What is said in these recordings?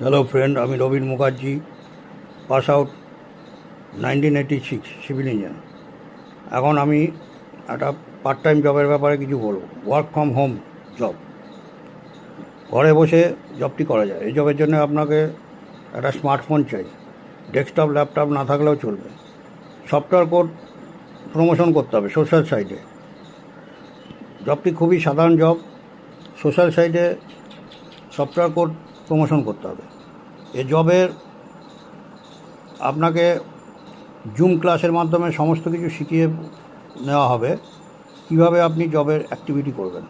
Hello friend, আমি Rabin Mukherjee, pass out 1986 civil engineer. এখন আমি একটা পার্ট টাইম জবের ব্যাপারে কিছু বলবো। ওয়ার্ক ফ্রম হোম জব, ঘরে বসে জবটি করা যায়। এই জবের জন্য আপনাকে একটা স্মার্টফোন চাই, ডেস্কটপ ল্যাপটপ না থাকলেও চলবে। সফটওয়্যার কোড প্রমোশন করতে হবে সোশ্যাল সাইটে। জবটি খুবই সাধারণ জব। সোশ্যাল সাইটে সফটওয়্যার কোড প্রমোশন করতে হবে। এই জবের আপনাকে জুম ক্লাসের মাধ্যমে সমস্ত কিছু শিখিয়ে নেওয়া হবে কীভাবে আপনি জবের অ্যাক্টিভিটি করবেন।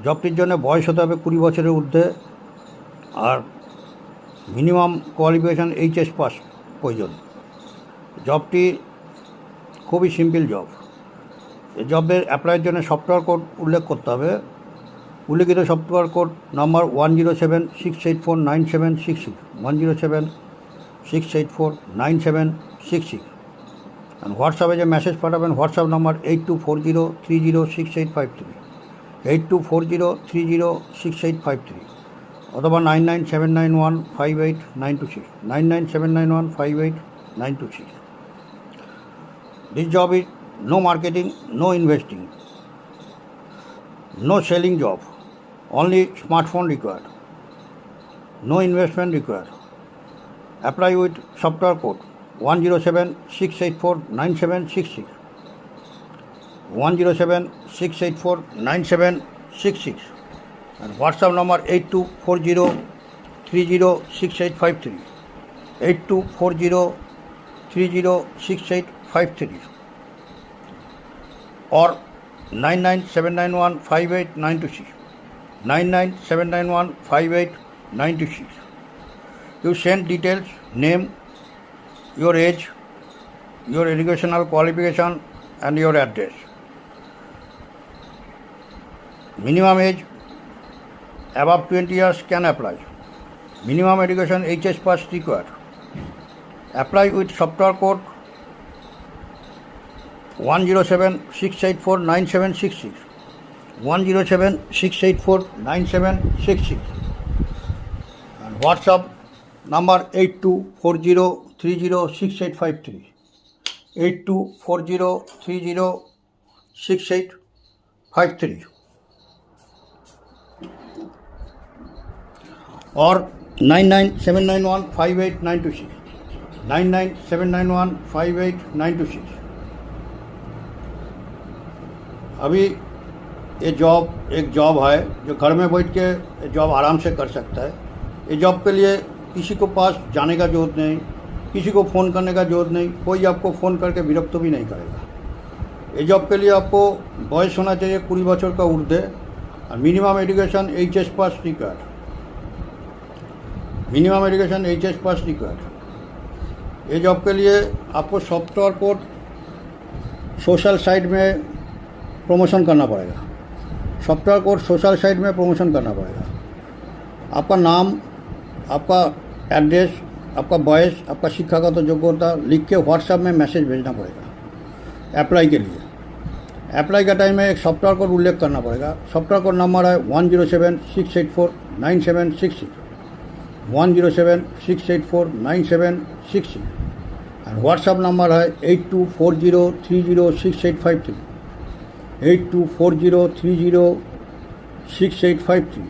জবটির জন্য বয়স হতে হবে 20 বছরের ঊর্ধ্বে, আর মিনিমাম কোয়ালিফিকেশান HS পাস প্রয়োজন। জবটি খুবই সিম্পল জব। এই জবের অ্যাপ্লাইয়ের জন্য সফটওয়্যার কোড উল্লেখ করতে হবে। উল্লেখিত সফটওয়্যার কোড নাম্বার 107684976 107684976 আর হোয়াটসঅ্যাপে যে মেসেজ পাঠাবেন হোয়াটসঅ্যাপ নাম্বার 8240306853 8240306853 অথবা 9979158926 9979158926। This job is no marketing, no investing, no selling job, only smartphone required, no investment required. Apply with software code 107684976 107684976 and WhatsApp number 8240306853 8240306853 or 997915896 997915896. You send details, name, your age, your educational qualification and your address. Minimum age above 20 years can apply. Minimum education HS pass required. Apply with software code 107684976 107684976 and WhatsApp number 8240306853 8240306853 or 997915896 997915896। अभी ये job एक job है जो घर में बैठ के job आराम से कर सकता है। ये जॉब के लिए किसी को पास जाने का ज़रूरत नहीं, किसी को फ़ोन करने का ज़रूरत नहीं, कोई आपको फ़ोन करके विरक्त भी नहीं करेगा। ये जॉब के लिए आपको बॉयस होना चाहिए 20 बच्चों का ऊर्ध्वे और मिनिमम एजुकेशन HS पास रिक्वायर्ड। मिनिमम एजुकेशन HS पास रिक्वायर्ड। ये जॉब के लिए आपको सॉफ्टवेयर कोड सोशल साइट में प्रमोशन करना पड़ेगा। सॉफ्टवेयर कोड सोशल साइट में प्रमोशन करना पड़ेगा। आपका नाम, आपका एड्रेस, आपका बॉयस, आपका शिक्षागत योग्यता लिख के व्हाट्सएप में मैसेज भेजना पड़ेगा अप्लाई के लिए। अप्लाई का टाइम में एक सॉफ्टवेयर कोड उल्लेख करना पड़ेगा। सॉफ्टवेयर कोड नंबर है 107684976 107684976 एंड व्हाट्सएप नंबर है 8240306853 8240306853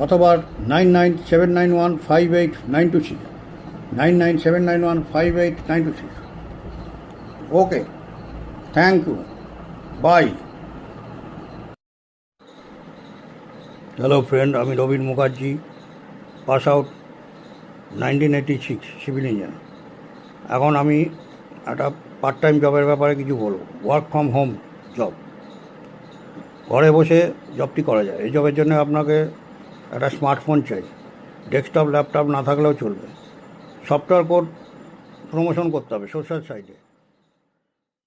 অথবা 997915896 997915896। Okay, thank you, bye. Hello friend, আমি Rabin Mukherjee, pass out 1986 civil engineer. এখন আমি একটা পার্ট টাইম জবের ব্যাপারে কিছু বলবো। ওয়ার্ক ফ্রম হোম জব, ঘরে বসে জবটি করা যায়। এই জবের জন্য আপনাকে একটা স্মার্টফোন চাই, ডেস্কটপ ল্যাপটপ না থাকলেও চলবে। সফটওয়্যার কোড প্রমোশন করতে হবে সোশ্যাল সাইটে।